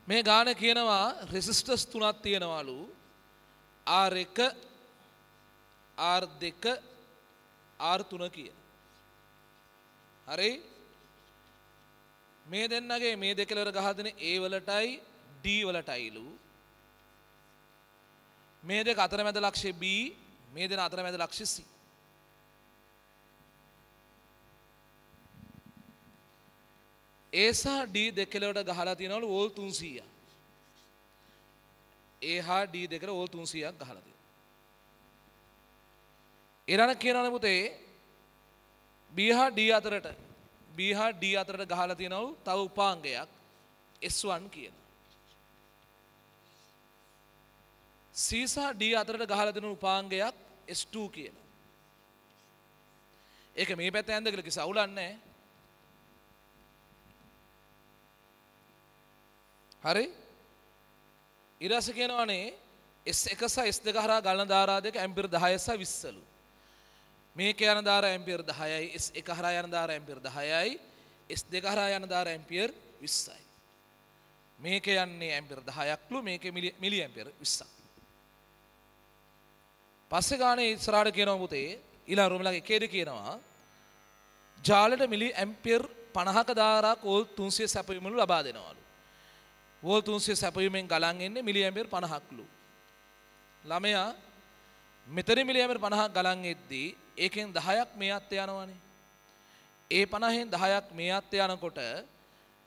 මේ ගාන කියනවා රෙසිස්ටර්ස් තුනක් තියෙනවලු R1 R2 R3 කිය. හරි මේ දෙන්නගේ මේ දෙකලවර ගහලා දෙන A වලටයි D වලටයිලු මේ දෙක අතර මැද ලක්ෂ්‍ය B මේ දෙන අතර මැද ලක්ෂ්‍ය C. A සහ D දෙකලවට ගහලා තියෙනවලු වෝල් 300ක්. A හා D දෙකට වෝල් 300ක් ගහලා තියෙනවා. ඊළඟ කියනවනේ පුතේ B හා D අතරට ගහලා තියෙනවලු තව උපාංගයක් S1 කියන. C සහ D අතරට ගහලා තියෙන උපාංගයක් S2 කියන. ඒක මේ පැත්තේ ඇඳ කියලා කිසි අවුලක් නැහැ. හරි ඊළඟ කියනවනේ S1 සහ S2 හරහා ගලන ධාරා දෙක ඇම්පියර් 10 සහ 20ලු. මේක යන ධාරා ඇම්පියර් 10යි S1 හරහා යන ධාරා ඇම්පියර් 10යි S2 හරහා යන ධාරා ඇම්පියර් 20යි. මේක යන්නේ ඇම්පියර් 10ක්ලු මේකේ මිලි ඇම්පියර් 20ක්. පස්සේ ගානේ ඉස්සරහට කියනවා පුතේ ඊළඟ රෝමලගේ එකේදී කියනවා ජාලයට මිලි ඇම්පියර් 50ක ධාරාවක් වෝල්ට් 300 සැපයීමලු ලබා දෙනවලු. වෝල්ට් 300 සැපයීමෙන් ගලන් එන්නේ මිලි ඇම්පියර් 50ක්ලු. ළමයා මෙතන මිලි ඇම්පියර් 50ක් ගලන් එද්දී ඒකෙන් 10ක් මේ අත්තේ යනවනේ. ඒ 50න් 10ක් මේ අත්තේ යනකොට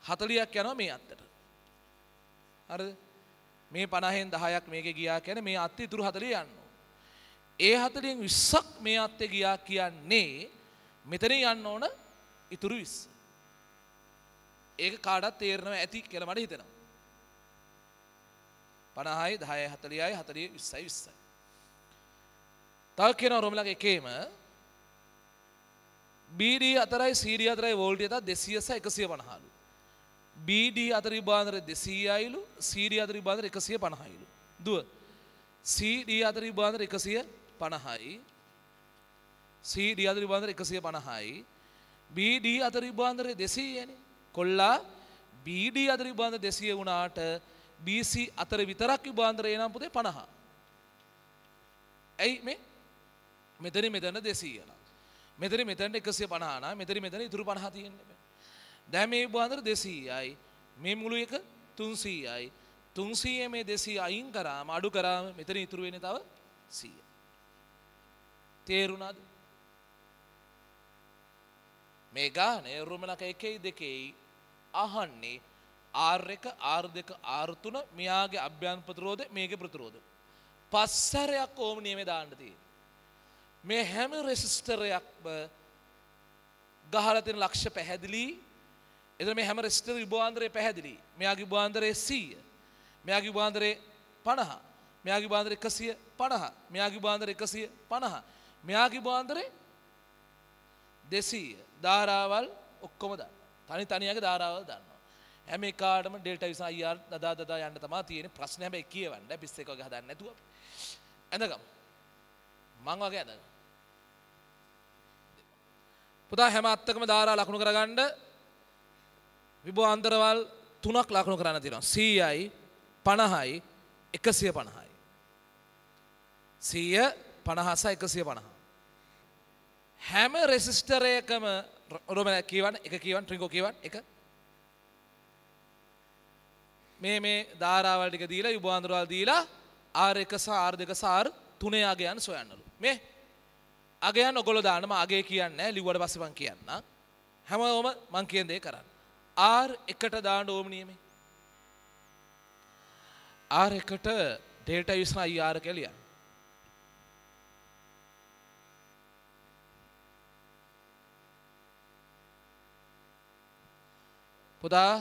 40ක් යනවා මේ අත්තට. හරිද? මේ 50න් 10ක් මේකේ ගියා කියන්නේ මේ අත්තේ ඉතුරු 40 යනවා. ඒ 40න් 20ක් මේ අත්තේ ගියා කියන්නේ මෙතන යන්න ඕන ඉතුරු 20. ඒක කාටවත් තේරෙනව ඇති කියලා මට හිතෙනවා. 50යි 10යි 40යි 40 20යි 20යි. තව කියනවා රෝමලගේ එකේම BD අතරයි CD අතරයි වෝල්ට් එක 200 සහ 150ලු. BD අතර විභාන්තරය 200යිලු CD අතර විභාන්තරය 150යිලු. දුව CD අතර විභාන්තරය 150යි CD අතර විභාන්තරය 150යි BD අතර විභාන්තරය 200නේ. කොල්ලා BD අතර විභාන්තරය 200 වුණාට BC අතර විතරක් විභාන්තරය නම් පුතේ 50. ඇයි මේ මෙතන 200 නා. මෙතන 150 නා. මෙතන ඉතුරු 50 තියෙන්නේ. දැන් මේ විභාන්තරය 200යි. මේ මුළු එක 300යි. 300 මේ 200 අයින් කරාම අඩු කරාම මෙතන ඉතුරු වෙන්නේ තව 100. තේරුණාද? මේ ගානේ රුමනක 1යි 2යි අහන්නේ R1 R2 R3 මෙයාගේ අභ්‍යන්තර ප්‍රතිරෝධය මේකේ ප්‍රතිරෝධය. පස්සරයක් ඕම නියමේ දාන්න තියෙන්නේ. මේ හැම රෙසිස්ටරයක්ම ගහලා තියෙන ලක්ෂ්‍ය පැහැදිලි. එතන මේ හැම රෙසිස්ටර් විභවාන්තරය පැහැදිලි. මෙයාගේ විභවාන්තරය 100. මෙයාගේ විභවාන්තරය 50. මෙයාගේ විභවාන්තරය 150. මෙයාගේ විභවාන්තරය 150. මෙයාගේ විභවාන්තරය 200. ධාරාවල් ඔක්කොම දාන්න. තනියගේ ධාරාවල් දාන්න. හැම එකාටම ඩෙල්ටා විසන IR දදා යන්න තමයි තියෙන්නේ. ප්‍රශ්නේ හැබැයි කියවන්න. පිස් එක වගේ හදන්න නැතුව. ඇඳගමු. මං වගේ ඇඳගමු. පුතා හැම අත්තකම ධාරා ලකුණු කරගන්න විභවාන්තරවල් 3ක් ලකුණු කරන්න තියෙනවා. 100යි 50යි 150යි. 100 50 සහ 150. හැම රෙසිස්ටරයකම රෝමන කියවන්න එක කියවන්න ට්‍රිගෝ කියවන්න එක මේ ධාරාවල් ටික දීලා විභවාන්තරවල් දීලා R1 සහ R2 සහ R3 අගයන් සොයන්නලු. මේ අගයන් ඔයගොල්ලෝ දාන්නම අගය කියන්නේ නැහැ ලිව්වට පස්සේ මං කියන්නම්. හැමෝම මං කියන දේ කරන්න. R1ට දාන්න ඕම නියමේ. R1ට ඩෙල්ටා විසන IR කියලා ලියන්න. පුතා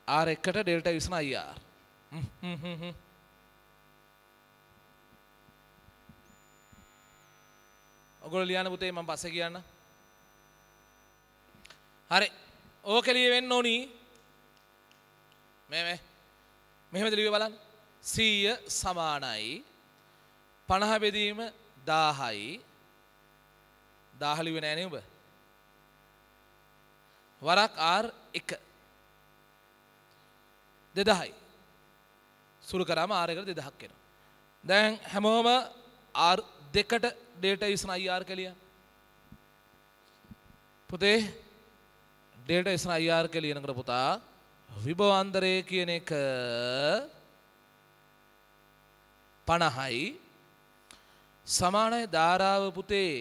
R1ට ඩෙල්ටා විසන IR. ඔයගොල්ලෝ ලියන්න පුතේ මම පස්සේ කියන්න. හරි. ඕක ලියවෙන්න ඕනි. මෙහෙමද ලියුවේ බලන්න. 100 සමානයි 50 බෙදීම 1000යි. 1000 ලියුවේ නෑ නේ ඔබ. වරක් R1 2000යි. සුළු කරාම R එකට 2000ක් එනවා. දැන් හැමෝම R දෙකට ඩෙල්ටා ඉස්න IR කියලා. පුතේ ඩෙල්ටා ඉස්න IR කියනකට පුතා විභවාන්තරය කියන එක 50යි සමානයි ධාරාව පුතේ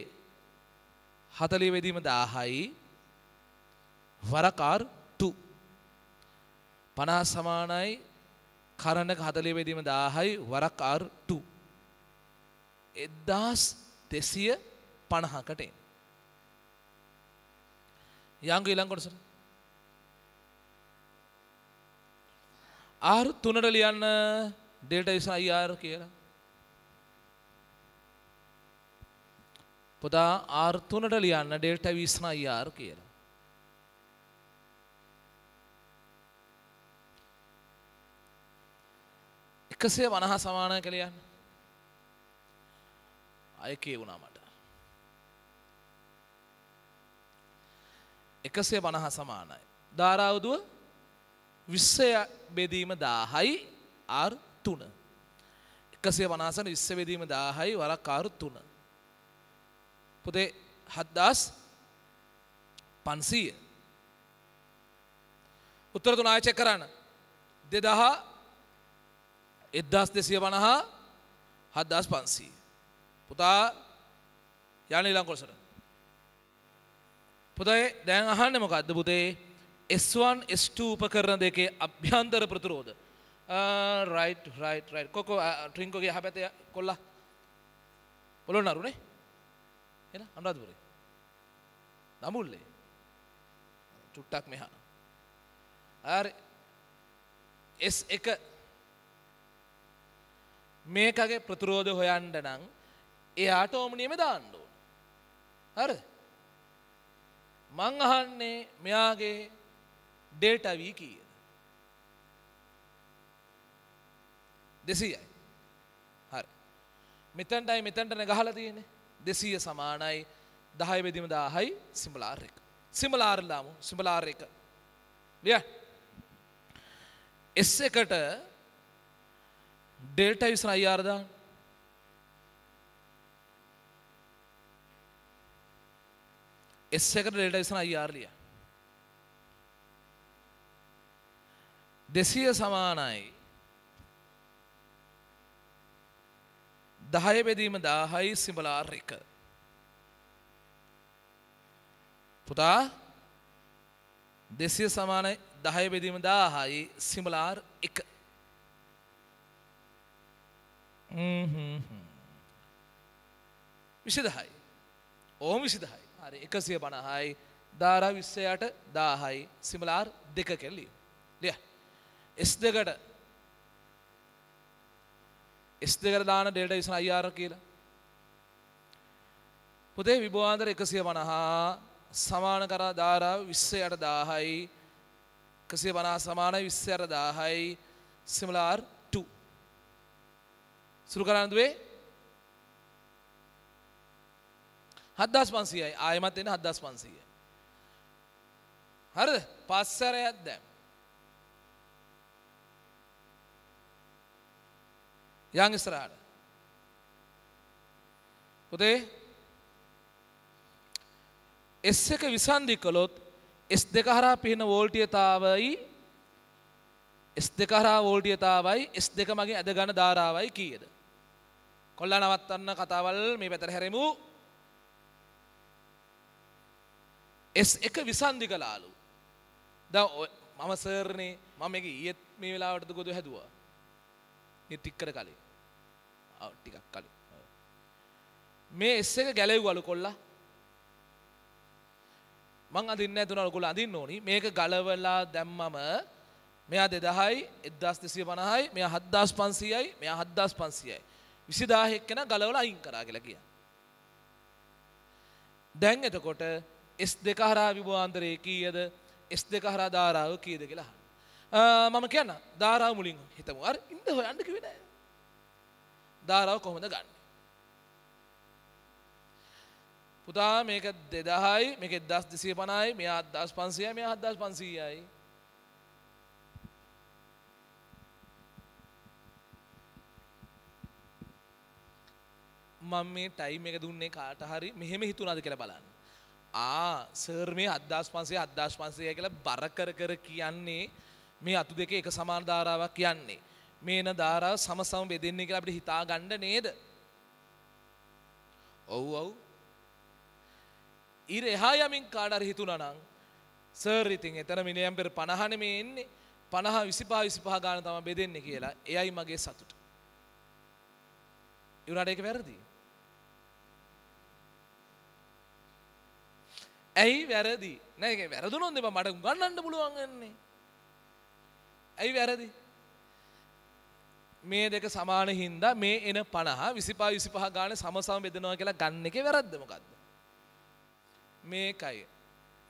40 වෙදීම 1000යි වරක් R2 50 සමානයි කරන්ට් එක 40 වෙදීම 1000යි වරක් R2 1250කට එන යංගු ඊළඟ කොටසට R3ට ලියන්න ඩෙල්ටා ඉස්න IR කියලා. පුතා R3ට ලියන්න ඩෙල්ටා V ඉස්න IR කියලා. එකසිය 50 සමානයි කියලා යන්න. අය කියුණා මට. 150 සමානයි. ධාරාව දුව 20 බෙදීම 1000යි R3. 150 20 බෙදීම 1000යි වරක් R3. පුතේ 7500. උත්තර තුන ආයෙ චෙක් කරන්න. 2000 1250 7500. පුතා යන්න ඊළඟ කොටසට. පුතේ දැන් අහන්නේ මොකද්ද පුතේ? S1 S2 උපකරණ දෙකේ අභ්‍යන්තර ප්‍රතිරෝධ. right. කොකෝ ට්‍රින්කෝගේ යහපැතේ කොල්ලා. පොළොන්නරුනේ. එන අනුරාධපුරේ. නමුල්ලේ. චුට්ටක් මෙහා. හරි. S1 මේකගේ ප්‍රතිරෝධ හොයන්න නම් එයාට ඕම නියම දාන්න ඕන. හරිද? මං අහන්නේ මෙයාගේ ඩෙල්ටා V කීයද? 200යි. හරි. මෙතනටයි මෙතනටනේ ගහලා තියෙන්නේ. 200 සමානයි 10 බෙදීම 1000යි සිම්බල් R එක. Symbol R ලාමු. සිම්බල් R එක. ලියන්න. S එකට ඩෙල්ටා ඉස්න IR දාන්න. S එකට ඩෙල්ටා ඉස්න IR ලියන්න. 200 සමානයි 10 බෙදීම 1000යි සිම්බල් R එක. පුතා 200 සමානයි 10 බෙදීම 1000යි සිම්බල් R එක. 20යි. ඕම 20යි. හරි 150යි ධාරා 20ට 1000යි සිම්බල් R දෙක කියලා ලියමු. ලිය. S2කට දාන ඩෙල්ටා ඉස්න IR කියලා. පුතේ විභවාන්තර 150 සමාන කරා ධාරාව 20ට 1000යි 150 සමානයි 20ට 1000යි සිම්බල් R2. සුළු කරන්න දුවේ 7500යි. ආයෙමත් එන 7500යි. හරිද? පස්සරයක් දැන්. යන් ඉස්සරහට. පුතේ S1 විසන්ධි කළොත් S2 හරහා පිහින වෝල්ටීයතාවයි S2 හරහා වෝල්ටීයතාවයි S2 මගින් ඇද ගන්න ධාරාවයි කීයද? කොල්ලා නවත්තන්න කතාවල් මේ පැත්තට හැරෙමු. S1 විසන්ධි කළාලු. දැන් මම සර්නේ මම මේක ඊයේත් මේ වෙලාවටද ගොඩ හැදුවා. මේ ටිකකට කලින්. ටිකක් කලින්. මේ S1 ගැලෙව්වලු කොල්ලා. මං අඳින්නේ නැතුණා ඔයගොල්ලෝ අඳින්න ඕනි. මේක ගලවලා දැම්මම මෙයා 2000යි 1250යි මෙයා 7500යි මෙයා 7500යි 20000 එක්කන ගලවලා අයින් කරා කියලා කියන්නේ. දැන් එතකොට S2 හරහා විභවාන්තරයේ කීයද? S2 හරහා ධාරාව කීයද කියලා අහන්න. මම කියන්න ධාරාව මුලින් හිතමු. අර ඉන්න හොයන්න කිව්වේ නෑ. ධාරාව කොහොමද ගන්න? පුතා මේක 2000යි මේක 1250යි මෙයා 7500යි මෙයා 7500යි. මම මේ ටයිම් එක දුන්නේ කාට හරි මෙහෙම හිතුණාද කියලා බලන්න. සර් මේ 7500 7500 කියලා බර කර කර කියන්නේ මේ අතු දෙකේ එක සමාන ධාරාවක් කියන්නේ. මේන ධාරාව සමසම බෙදෙන්නේ කියලා අපිට හිතා ගන්න නේද? ඔව් ඔව්. ඊට එහා යමින් කාට හරි හිතුණා නම් සර් ඉතින් එතන මිලි ඇම්පියර් 50 නෙමේ එන්නේ 50 25 25 ගාන තමයි බෙදෙන්නේ කියලා. එයයි මගේ සතුට. ඒ උනාට ඒක වැරදි. ඇයි වැරදි? නෑ ඒක වැරදුනොත් එපා මට උගන්වන්න පුළුවන් වෙන්නේ. ඇයි වැරදි? මේ දෙක සමාන හින්දා මේ එන 50 25 25 ගාන සමසම බෙදනවා කියලා ගන්න එකේ වැරද්ද මොකද්ද? මේකයි.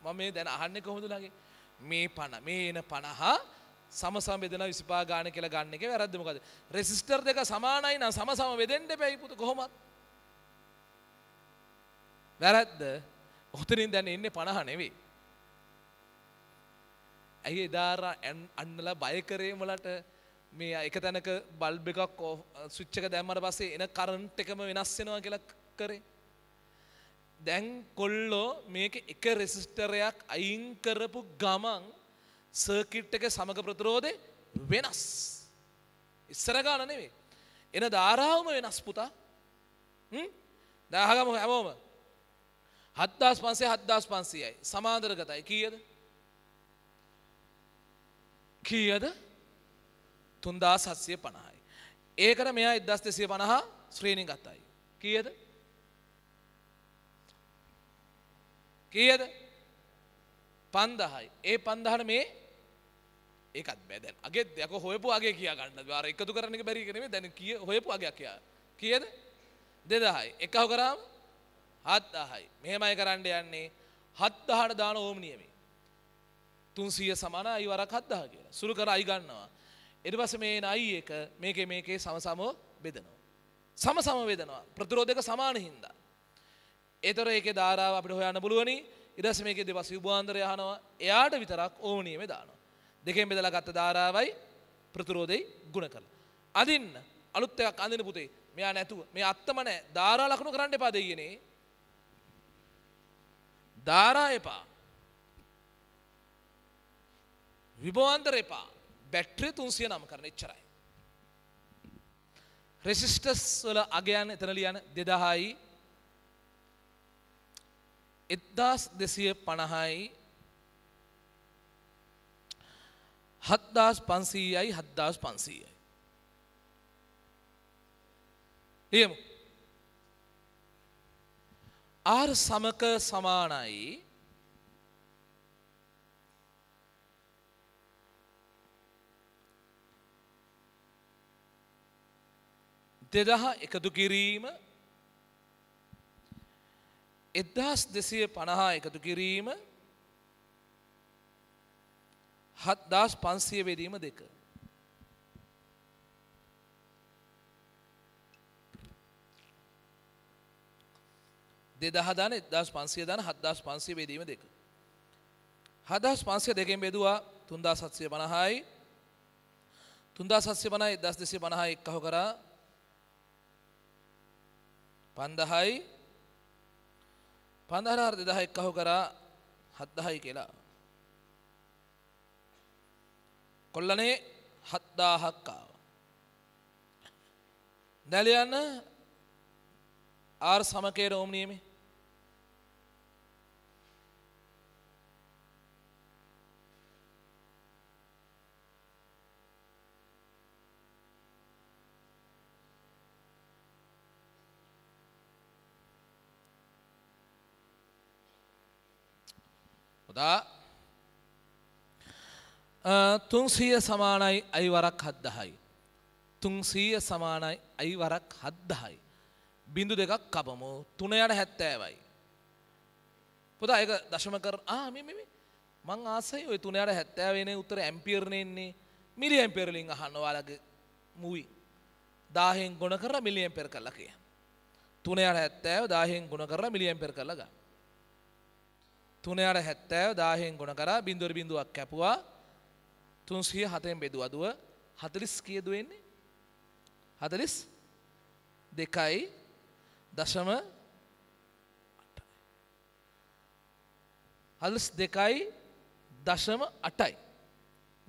මම මේ දැන් අහන්නේ කොහොමද ළගේ? මේ 50 මේ එන 50 සමසම බෙදනවා 25 ගාන කියලා ගන්න එකේ වැරද්ද මොකද්ද? රෙසිස්ටර් දෙක සමානයි නම් සමසම බෙදෙන්න එපැයි පුත කොහොමද? වැරද්ද? ඔතනින් දැන් එන්නේ 50 නෙවෙයි. ඇයි එදාර අන්නලා බය කරේ මොලට මේ එක තැනක බල්බ් එකක් ස්විච් එක දැම්මට පස්සේ එන කරන්ට් එකම වෙනස් වෙනවා කියලා කරේ. දැන් කොල්ලෝ මේක එක රෙසිස්ටරයක් අයින් කරපු ගමන් සර්කිට් එකේ සමග ප්‍රතිරෝධය වෙනස්. ඉස්සර ගාන නෙවෙයි. එන ධාරාවම වෙනස් පුතා. දාහගමු හැමෝම 7500 7500යි සමාන්තරගතයි කීයද? කීයද? 3750යි. ඒකට මෙයා 1250 ශ්‍රේණිය ගතයි. කීයද? කීයද? 5000යි. ඒ 5000ට මේ ඒකත් බෑ දැන්. අගේ යකෝ හොයපු අගේ කියා ගන්න. අර එකතු කරන්න එක බැරි එක නෙමෙයි. දැන් කීය හොයපු අගයක් කියා. කීයද? 2000යි. එකව කරාම 7000යි. මෙහෙමයි කරන්න යන්නේ 7000ට දාන ඕම් නියමයි. 300 සමාන i වරක් 7000 කියලා. සුළු කර i ගන්නවා. ඊට පස්සේ මේ එන i එක මේකේ සමසමව බෙදනවා. සමසම බෙදනවා. ප්‍රතිරෝධක සමාන හින්දා. ඒතර ඒකේ ධාරාව අපිට හොයන්න පුළුවනි. ඊට පස්සේ මේකේ දෙපස් විභවාන්තරය අහනවා. එයාට විතරක් ඕම නියමේ දානවා. දෙකෙන් බෙදලා ගත්ත ධාරාවයි ප්‍රතිරෝධෙයි ගුණ කරලා. අදින්න අලුත් එකක් අඳින පුතේ. මෙයා නැතුව මේ අත්තම නැහැ. ධාරා ලකුණු කරන්න එපා දෙයියනේ. ධාරා එපා. විභවාන්තර එපා. බැටරි 300 නම් කරන එච්චරයි. රෙසිස්ටර්ස් වල අගයන් එතන ලියන 2000යි 1250යි 7500යි 7500යි. ලියමු. R සමක සමානයි 2000 එකතු කිරීම 1250 එකතු කිරීම 7500 බෙදීම 2. දෙදහ දාන 1500 දාන 7500 බෙදීම 2. 7500 දෙකෙන් බෙදුවා 3750යි 3750 1250 එකහො කරා 5000යි 5000 2000 එකහො කරා 7000යි කියලා. කොල්ලනේ 7000ක් ආවා. දැන් යන R සමකයේ ඕම් නියමේ උදා 300 සමානයි i වරක් 7000යි 300 සමානයි i වරක් 7000යි බිඳු දෙකක් කපමු 3 යට 70යි පුතා ඒක දශම කර මේ මං ආසයි ඔය 3 යට 70 වෙනේ උත්තර ඇම්පියර් නේ ඉන්නේ මිලි ඇම්පියර් වලින් අහන්න ඔයාලගේ මුවි 1000න් ගුණ කරලා මිලි ඇම්පියර් කරලා කියන්න 3 යට 70 1000න් ගුණ කරලා මිලි ඇම්පියර් කරලා ගන්න 3 යට 70 1000න් ගුණ කරා බිඳුවර බිඳුවක් කැපුවා 307න් බෙදුවා දුව 40 කීයද වෙන්නේ 42යි දශම 42.8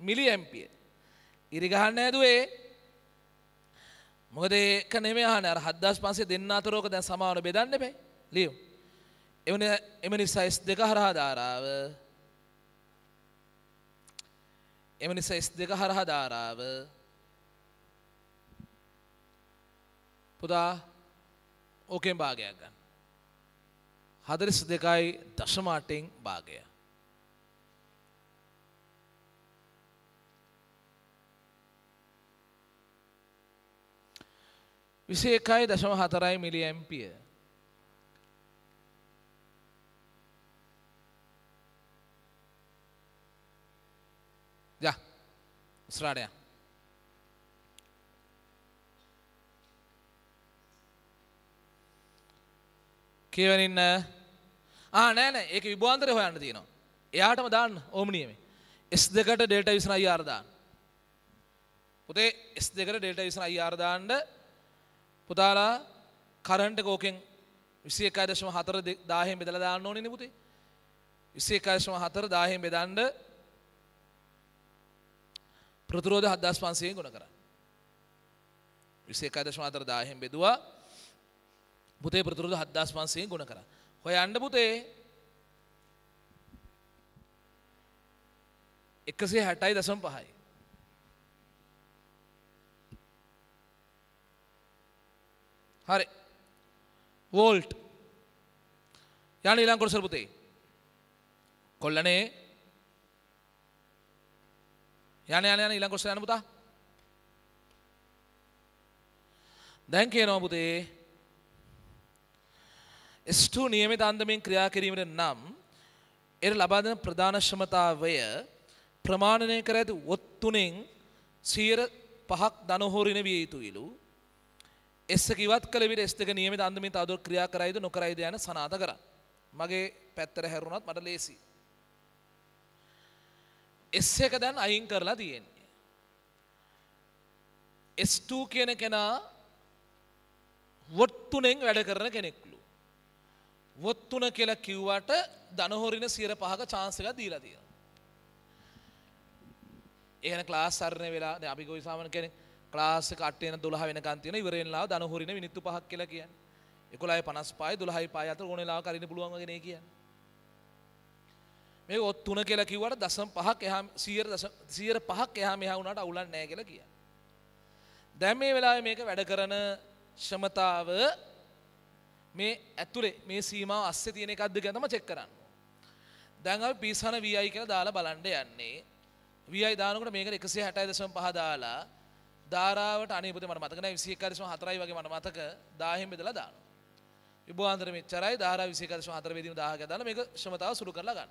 මිලි ඇම්පියර්. ඉරි ගහන්න හැදුවේ මොකද ඒක නෙමෙයි අහන්නේ අර 7500 දෙන්න අතරෝක දැන් සමාවන බෙදන්න බෑ ලියමු. එම නිසා S2 හරහා ධාරාව පුතා ඕකෙන් භාගයක් ගන්න. 42.8න් භාගය. විසි එකයි දශම 4 මිලි ඇම්පියර්. යා ඉස්සරහට යන්න. කියවනින්න නෑ ඒක විභවාන්තරය හොයන්න තියෙනවා. එයාටම දාන්න ඕම නියමේ. S2කට ඩෙල්ටා විසන IR දාන්න. පුතේ S2කට ඩෙල්ටා විසන IR දාන්න පුතාලා කරන්ට් එක ඕකෙන් 21.4 1000න් බෙදලා දාන්න ඕනේ නේ පුතේ. 21.4 1000න් බෙදන්න ප්‍රතිරෝධ 7500න් ගුණ කරන්න. 21.4 1000න් බෙදුවා පුතේ ප්‍රතිරෝධ 7500න් ගුණ කරා. හොයන්න පුතේ 160.5යි. හරි. වෝල්ට්. යන්න ඊළඟ කොටසට පුතේ. කොල්ලනේ. යන්න ඊළඟ කොටසට යන්න පුතා. දැන් කියනවා පුතේ S2 නියමිත අන්දමින් ක්‍රියා කිරීමට නම් එර ලබා දෙන ප්‍රධාන ක්ෂමතාවය ප්‍රමාණනය කර ඇති වොත් තුනෙන් 5ක් ධනහෝරින විය යුතුයිලු. S එක ඉවත් කළ විට S2 නියමිත අන්දමින් තවදුරටත් ක්‍රියා කරයිද නොකරයිද යන සනාථ කරන්න. මගේ පැත්තට හැරුණත් මට ලේසි. S එක දැන් අයින් කරලා තියෙන්නේ. S2 කියන කෙනා වොත් තුනෙන් වැඩ කරන කෙනෙක්ලු. වොත් 3 කියලා කිව්වට ධනහොරින 5ක chance එකක් දීලා තියෙනවා. එහෙනම් ක්ලාස් හරිනේ වෙලා දැන් අපි කොයි සාමාන්‍ය කෙනෙක් ක්ලාස් එක 8 වෙන 12 වෙනකන් තියෙන ඉවර වෙනලා ධනහොරින මිනිත්තු 5ක් කියලා කියන්නේ. 11:55යි 12:05 අතර ඕන වෙලාවක අරින්න පුළුවන් වගේ නේ කියන්නේ. මේක වොත් 3 කියලා කිව්වට 0.5ක් එහා 100%ක් එහා මෙහා වුණාට අවුලක් නැහැ කියලා කියන්නේ. දැන් මේ වෙලාවේ මේක වැඩ කරන ක්ෂමතාව මේ ඇතුලේ මේ සීමාව අස්සේ තියෙන එකක්ද කියලා තමයි චෙක් කරන්න. දැන් අපි පීසන VI කියලා දාලා බලන්න යන්නේ. VI දානකොට මේකට 160.5 දාලා ධාරාවට අනේ පුතේ මට මතක නැහැ 21.4යි වගේ මට මතක 1000න් බෙදලා දානවා. විභවාන්තර මෙච්චරයි ධාරාව 21.4 බෙදීම 1000ක් දාලා මේක ක්ෂමතාව සුළු කරලා ගන්න.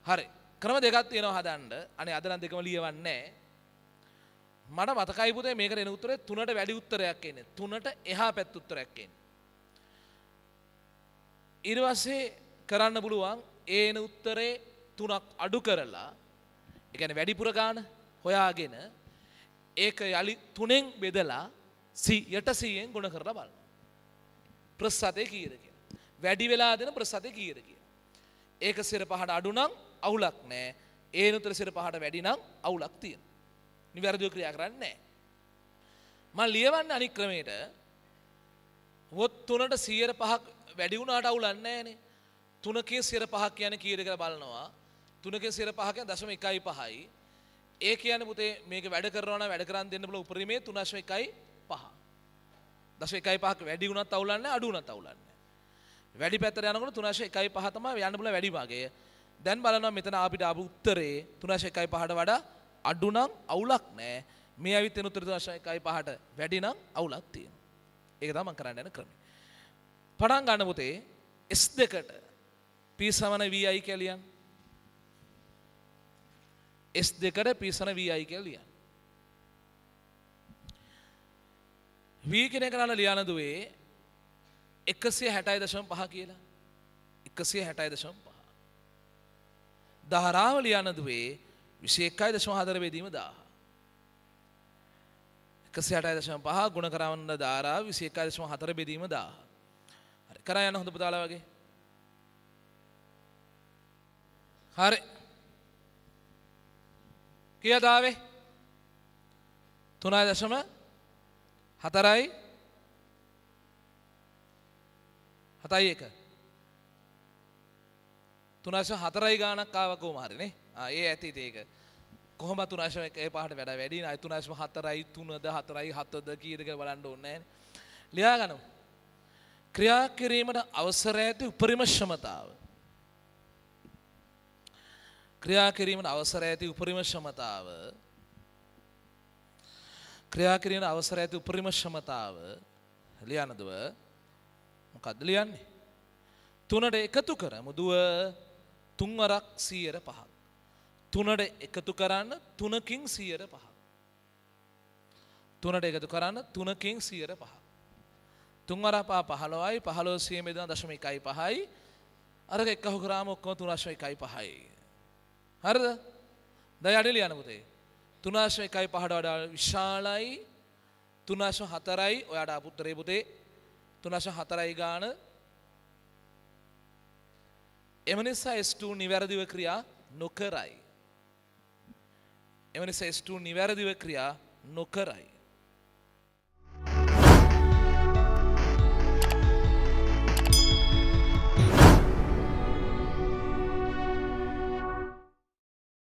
හරි. ක්‍රම දෙකක් තියෙනවා හදන්න. අනේ අද නම් දෙකම ලියවන්නේ නැහැ. මට මතකයි පුතේ මේකට එන උත්තරේ 3ට වැඩි උත්තරයක් එන්නේ. 3ට එහා පැත්ත උත්තරයක් එන්නේ. ඊට පස්සේ කරන්න පුළුවන් ඒ එන උත්තරේ 3ක් අඩු කරලා ඒ කියන්නේ වැඩිපුර ගාන හොයාගෙන ඒක යලි 3ෙන් බෙදලා 100න් ගුණ කරලා බලන්න. ප්‍රතිශතය කීයද කියලා. වැඩි වෙලා දෙන ප්‍රතිශතය කීයද කියලා. ඒක 5ට අඩු නම් අවුලක් නැහැ. ඒ උත්තර 5ට වැඩි නම් අවුලක් තියෙනවා. නිවැරදිව ක්‍රියා කරන්නේ නැහැ. මම ලියවන්නේ අනික් ක්‍රමයට වොත් 3ට 5ක් වැඩි වුණාට අවුලක් නැහැනේ. 3කින් 5ක් කියන්නේ කීයද කියලා බලනවා. 3කින් 5 කියන්නේ 0.15යි. ඒ කියන්නේ පුතේ මේක වැඩ කරනවා නම් වැඩ කරන් දෙන්න පුළුවන් උපරිමයේ 3.15. 0.15ක් වැඩි වුණත් අවුලක් නැහැ අඩු වුණත් අවුලක් නැහැ. වැඩි පැත්තට යනකොට 3.15 තමයි යන්න පුළුවන් වැඩි භාගය. දැන් බලනවා මෙතන අපිට ආපු උත්තරේ 3.15ට වඩා අඩු නම් අවුලක් නැහැ. මේ ඇවිත් එන උත්තර 3.15ට වැඩි නම් අවුලක් තියෙනවා. ඒක තමයි මම කරන්න යන ක්‍රමය. පටන් ගන්න පුතේ S2කට P සමාන VI කියලා ලියන්න. S2කට P සමාන VI කියලා ලියන්න. V කියන එක ගන්න ලියන දුවේ 160.5 කියලා. 160.5. ධාරාව ලියන දුවේ 21.4 බෙදීම 1000. 1.6.5 ගුණ කරවන්න ධාරාව 21.4 බෙදීම 1000. හරි. කරා යන හොඳ පුතාලා වගේ. හරි. කීයද ආවේ? 3.4යි 7.1. 3.4යි ගානක් ආව කොහොම හරි නේ. ඒ ඇති ඒක. කොහොමද 3.1 ඒ පහට වඩා වැඩි නේ. 3.4යි 3ද 4යි 7ද කීයද කියලා බලන්න ඕනේ නැහැ. ලියා ගන්නමු. ක්‍රියා කිරීමට අවසර ඇති උපරිම ක්ෂමතාව. ක්‍රියා කිරීමට අවසර ඇති උපරිම ක්ෂමතාව. ක්‍රියා කිරීමට අවසර ඇති උපරිම ක්ෂමතාව ලියන්නදව මොකක්ද ලියන්නේ? 3ට එකතු කරමු දුව 3 වරක් 105ක්. 3ට එකතු කරන්න 3කින් 105ක්. 3ට එකතු කරන්න 3කින් 105ක්. 3 වරක් 15යි 15 100 බෙදන 0.15යි. අරක එකහු කරාම ඔක්කොම 3.15යි. හරිද? දැන් යඩේ ලියන්න පුතේ. 3.15ට වඩා විශාලයි 3.4යි ඔයාට ආපු උත්තරේ පුතේ 3.4යි ගාන. එම නිසා S2 නිවැරදිව ක්‍රියා නොකරයි. එම නිසා S2 නිවැරදිව ක්‍රියා නොකරයි.